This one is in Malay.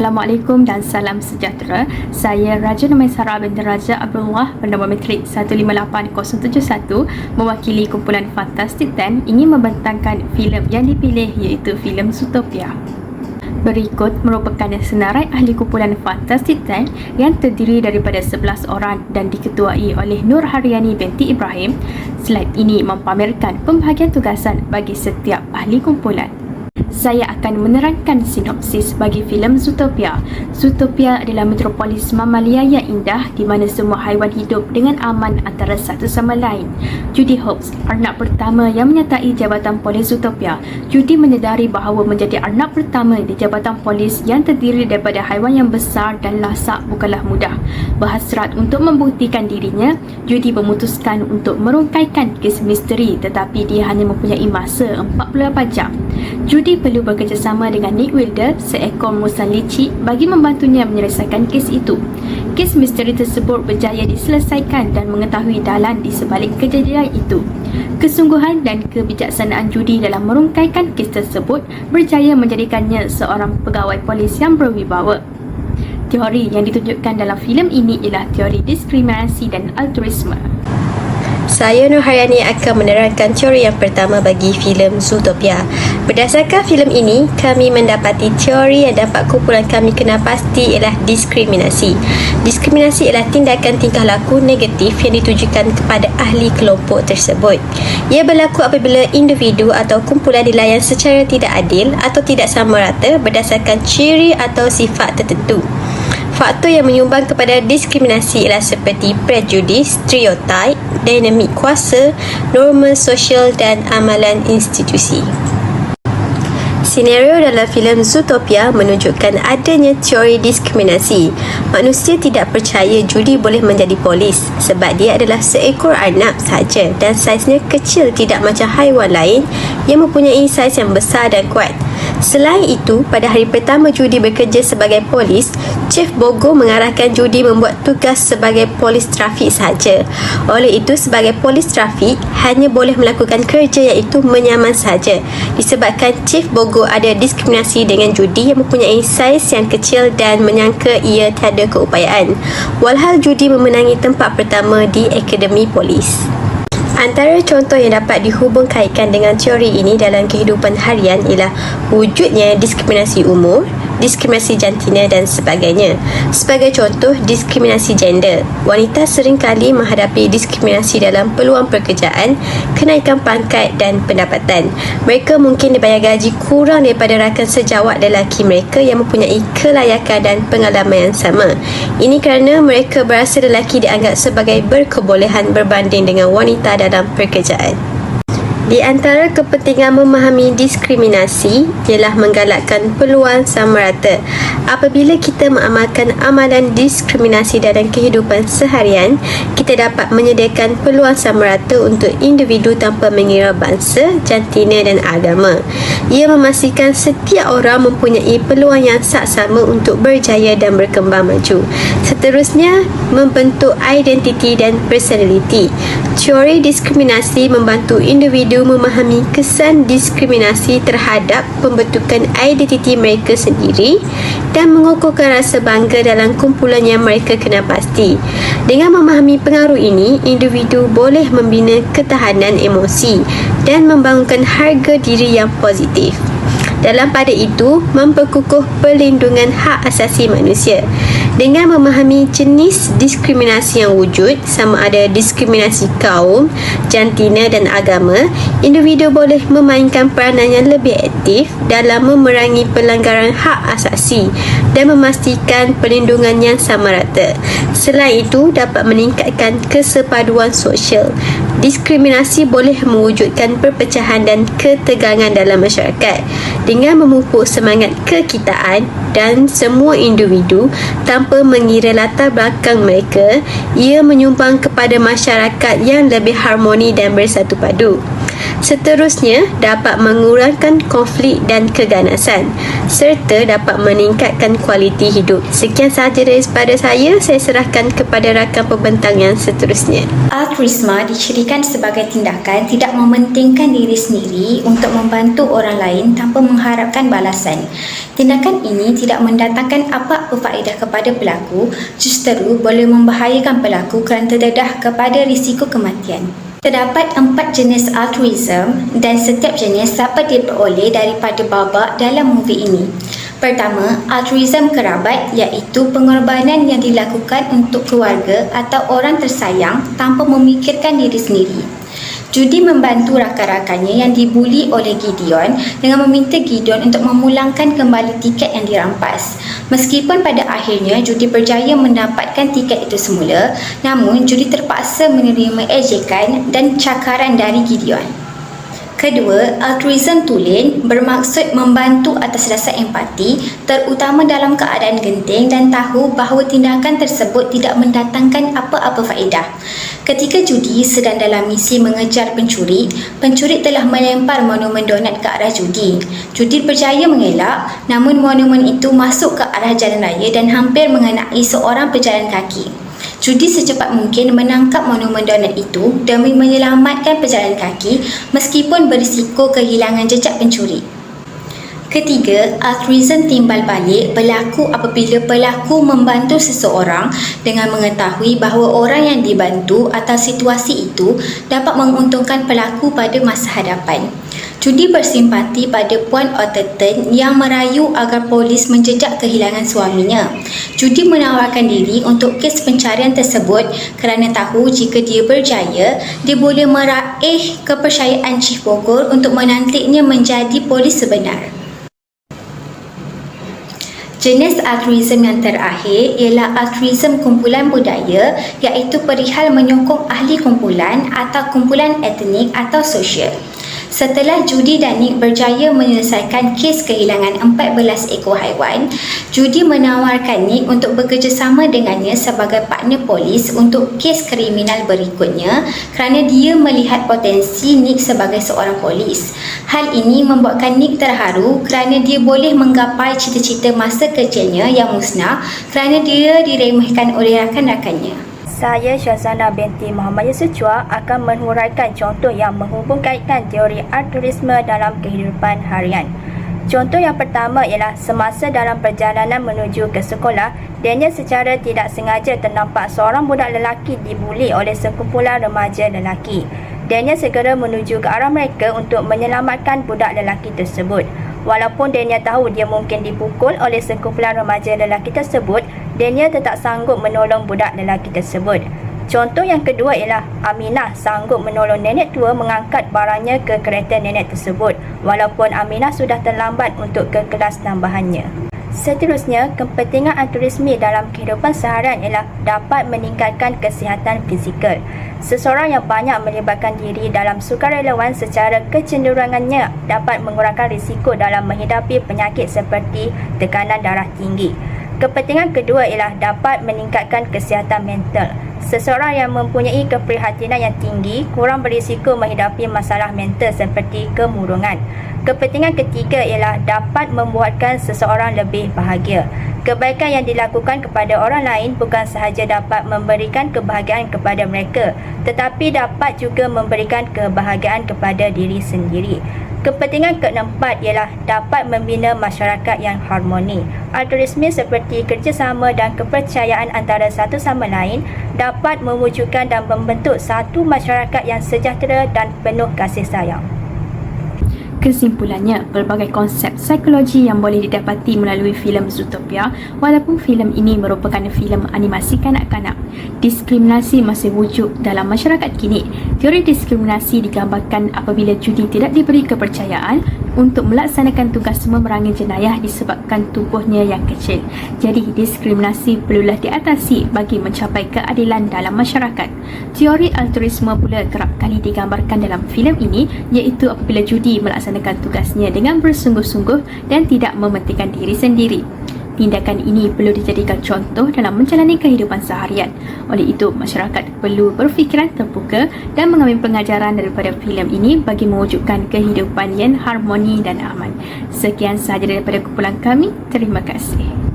Assalamualaikum dan salam sejahtera. Saya Raja Namaisara binti Raja Abdullah bernama Metrik 158071 mewakili kumpulan Fantastic 10 ingin membentangkan filem yang dipilih iaitu filem Zootopia. Berikut merupakan senarai ahli kumpulan Fantastic 10 yang terdiri daripada 11 orang dan diketuai oleh Nur Haryani binti Ibrahim. Slide ini mempamerkan pembahagian tugasan bagi setiap ahli kumpulan. Saya akan menerangkan sinopsis bagi filem Zootopia. Zootopia adalah metropolis mamalia yang indah di mana semua haiwan hidup dengan aman antara satu sama lain. Judy Hopps, arnab pertama yang menyertai Jabatan Polis Zootopia. Judy menyedari bahawa menjadi arnab pertama di Jabatan Polis yang terdiri daripada haiwan yang besar dan lasak bukanlah mudah. Berhasrat untuk membuktikan dirinya, Judy memutuskan untuk merungkaikan kes misteri tetapi dia hanya mempunyai masa 48 jam. Judy perlu bekerjasama dengan Nick Wilder, seekor musang licik bagi membantunya menyelesaikan kes itu. Kes misteri tersebut berjaya diselesaikan dan mengetahui dalan di sebalik kejadian itu. Kesungguhan dan kebijaksanaan Judy dalam merungkaikan kes tersebut berjaya menjadikannya seorang pegawai polis yang berwibawa. Teori yang ditunjukkan dalam filem ini ialah teori diskriminasi dan altruisme. Saya Nur Haryani akan menerangkan teori yang pertama bagi filem Zootopia. Berdasarkan filem ini, kami mendapati teori yang dapat kumpulan kami kenal pasti ialah diskriminasi. Diskriminasi ialah tindakan tingkah laku negatif yang ditujukan kepada ahli kelompok tersebut. Ia berlaku apabila individu atau kumpulan dilayan secara tidak adil atau tidak sama rata berdasarkan ciri atau sifat tertentu. Faktor yang menyumbang kepada diskriminasi ialah seperti prejudis, stereotip, dinamik kuasa, norma sosial dan amalan institusi. Senario dalam filem Zootopia menunjukkan adanya teori diskriminasi. Manusia tidak percaya Judy boleh menjadi polis sebab dia adalah seekor arnab sahaja dan saiznya kecil tidak macam haiwan lain yang mempunyai saiz yang besar dan kuat. Selain itu, pada hari pertama Judy bekerja sebagai polis, Chief Bogo mengarahkan Judy membuat tugas sebagai polis trafik sahaja. Oleh itu, sebagai polis trafik hanya boleh melakukan kerja iaitu menyaman sahaja. Disebabkan Chief Bogo ada diskriminasi dengan Judy yang mempunyai saiz yang kecil dan menyangka ia tiada keupayaan. Walhal Judy memenangi tempat pertama di Akademi Polis. Antara contoh yang dapat dihubung kaitkan dengan teori ini dalam kehidupan harian ialah wujudnya diskriminasi umur, diskriminasi jantina dan sebagainya. Sebagai contoh, diskriminasi gender. Wanita seringkali menghadapi diskriminasi dalam peluang pekerjaan, kenaikan pangkat dan pendapatan. Mereka mungkin dibayar gaji kurang daripada rakan sejawat lelaki mereka yang mempunyai kelayakan dan pengalaman yang sama. Ini kerana mereka berasa lelaki dianggap sebagai berkebolehan berbanding dengan wanita dalam pekerjaan. Di antara kepentingan memahami diskriminasi ialah menggalakkan peluang sama rata. Apabila kita mengamalkan amalan diskriminasi dalam kehidupan seharian, kita dapat menyediakan peluang sama rata untuk individu tanpa mengira bangsa, jantina dan agama. Ia memastikan setiap orang mempunyai peluang yang saksama untuk berjaya dan berkembang maju. Seterusnya, membentuk identiti dan personaliti. Teori diskriminasi membantu individu memahami kesan diskriminasi terhadap pembentukan identiti mereka sendiri dan mengukuhkan rasa bangga dalam kumpulan yang mereka kenal pasti. Dengan memahami pengaruh ini, individu boleh membina ketahanan emosi dan membangunkan harga diri yang positif. Dalam pada itu, memperkukuh perlindungan hak asasi manusia. Dengan memahami jenis diskriminasi yang wujud, sama ada diskriminasi kaum, jantina dan agama, individu boleh memainkan peranan yang lebih aktif dalam memerangi pelanggaran hak asasi dan memastikan perlindungan yang sama rata. Selain itu, dapat meningkatkan kesepaduan sosial. Diskriminasi boleh mewujudkan perpecahan dan ketegangan dalam masyarakat. Dengan memupuk semangat kekitaan dan semua individu tanpa mengira latar belakang mereka, ia menyumbang kepada masyarakat yang lebih harmoni dan bersatu padu. Seterusnya, dapat mengurangkan konflik dan keganasan serta dapat meningkatkan kualiti hidup. Sekian sahaja daripada saya serahkan kepada rakan pembentang yang seterusnya. Altruisme dicirikan sebagai tindakan tidak mementingkan diri sendiri untuk membantu orang lain tanpa mengharapkan balasan. Tindakan ini tidak mendatangkan apa-apa faedah kepada pelaku, justru boleh membahayakan pelaku kerana terdedah kepada risiko kematian. Terdapat 4 jenis altruism dan setiap jenis dapat diperoleh daripada babak dalam movie ini. Pertama, altruism kerabat iaitu pengorbanan yang dilakukan untuk keluarga atau orang tersayang tanpa memikirkan diri sendiri. Judy membantu rakan-rakannya yang dibuli oleh Gideon dengan meminta Gideon untuk memulangkan kembali tiket yang dirampas. Meskipun pada akhirnya Judy berjaya mendapatkan tiket itu semula, namun Judy terpaksa menerima ejekan dan cakaran dari Gideon. Kedua, altruism tulen bermaksud membantu atas dasar empati, terutama dalam keadaan genting dan tahu bahawa tindakan tersebut tidak mendatangkan apa-apa faedah. Ketika Judy sedang dalam misi mengejar pencuri, pencuri telah melempar monumen donat ke arah Judy. Judy berjaya mengelak, namun monumen itu masuk ke arah jalan raya dan hampir mengenai seorang pejalan kaki. Judy secepat mungkin menangkap monumen donat itu demi menyelamatkan pejalan kaki meskipun berisiko kehilangan jejak pencuri. Ketiga, altruism timbal balik berlaku apabila pelaku membantu seseorang dengan mengetahui bahawa orang yang dibantu atau situasi itu dapat menguntungkan pelaku pada masa hadapan. Judy bersimpati pada Puan Otterton yang merayu agar polis menjejak kehilangan suaminya. Judy menawarkan diri untuk kes pencarian tersebut kerana tahu jika dia berjaya, dia boleh meraih kepercayaan Chief Bogor untuk menantiknya menjadi polis sebenar. Jenis altruism yang terakhir ialah altruism kumpulan budaya, iaitu perihal menyokong ahli kumpulan atau kumpulan etnik atau sosial. Setelah Judy dan Nick berjaya menyelesaikan kes kehilangan 14 ekor haiwan, Judy menawarkan Nick untuk bekerjasama dengannya sebagai partner polis untuk kes kriminal berikutnya kerana dia melihat potensi Nick sebagai seorang polis. Hal ini membuatkan Nick terharu kerana dia boleh menggapai cita-cita masa kecilnya yang musnah kerana dia diremehkan oleh rakan-rakannya. Saya Syazana binti Muhammad Yusuf Chua akan menghuraikan contoh yang menghubungkaitkan teori altruisme dalam kehidupan harian. Contoh yang pertama ialah semasa dalam perjalanan menuju ke sekolah, Daniel secara tidak sengaja ternampak seorang budak lelaki dibuli oleh sekumpulan remaja lelaki. Daniel segera menuju ke arah mereka untuk menyelamatkan budak lelaki tersebut. Walaupun Daniel tahu dia mungkin dipukul oleh sekumpulan remaja lelaki tersebut, Daniel tetap sanggup menolong budak lelaki tersebut. Contoh yang kedua ialah Aminah sanggup menolong nenek tua mengangkat barangnya ke kereta nenek tersebut, walaupun Aminah sudah terlambat untuk ke kelas tambahannya. Seterusnya, kepentingan altruisme dalam kehidupan seharian ialah dapat meningkatkan kesihatan fizikal. Seseorang yang banyak melibatkan diri dalam sukarelawan secara kecenderungannya dapat mengurangkan risiko dalam menghadapi penyakit seperti tekanan darah tinggi. Kepentingan kedua ialah dapat meningkatkan kesihatan mental. Seseorang yang mempunyai keprihatinan yang tinggi kurang berisiko menghadapi masalah mental seperti kemurungan. Kepentingan ketiga ialah dapat membuatkan seseorang lebih bahagia. Kebaikan yang dilakukan kepada orang lain bukan sahaja dapat memberikan kebahagiaan kepada mereka, tetapi dapat juga memberikan kebahagiaan kepada diri sendiri. Kepentingan keempat ialah dapat membina masyarakat yang harmoni. Altruisme seperti kerjasama dan kepercayaan antara satu sama lain dapat mewujudkan dan membentuk satu masyarakat yang sejahtera dan penuh kasih sayang. Kesimpulannya, pelbagai konsep psikologi yang boleh didapati melalui filem Zootopia. Walaupun filem ini merupakan filem animasi kanak-kanak, diskriminasi masih wujud dalam masyarakat kini. Teori diskriminasi digambarkan apabila Judy tidak diberi kepercayaan untuk melaksanakan tugas memerangi jenayah disebabkan tubuhnya yang kecil. Jadi, diskriminasi perlulah diatasi bagi mencapai keadilan dalam masyarakat. Teori altruisme pula kerap kali digambarkan dalam filem ini, iaitu apabila Judy melaksanakan tugasnya dengan bersungguh-sungguh dan tidak mementingkan diri sendiri. Tindakan ini perlu dijadikan contoh dalam menjalani kehidupan seharian. Oleh itu, masyarakat perlu berfikiran terbuka dan mengambil pengajaran daripada filem ini bagi mewujudkan kehidupan yang harmoni dan aman. Sekian sahaja daripada kumpulan kami. Terima kasih.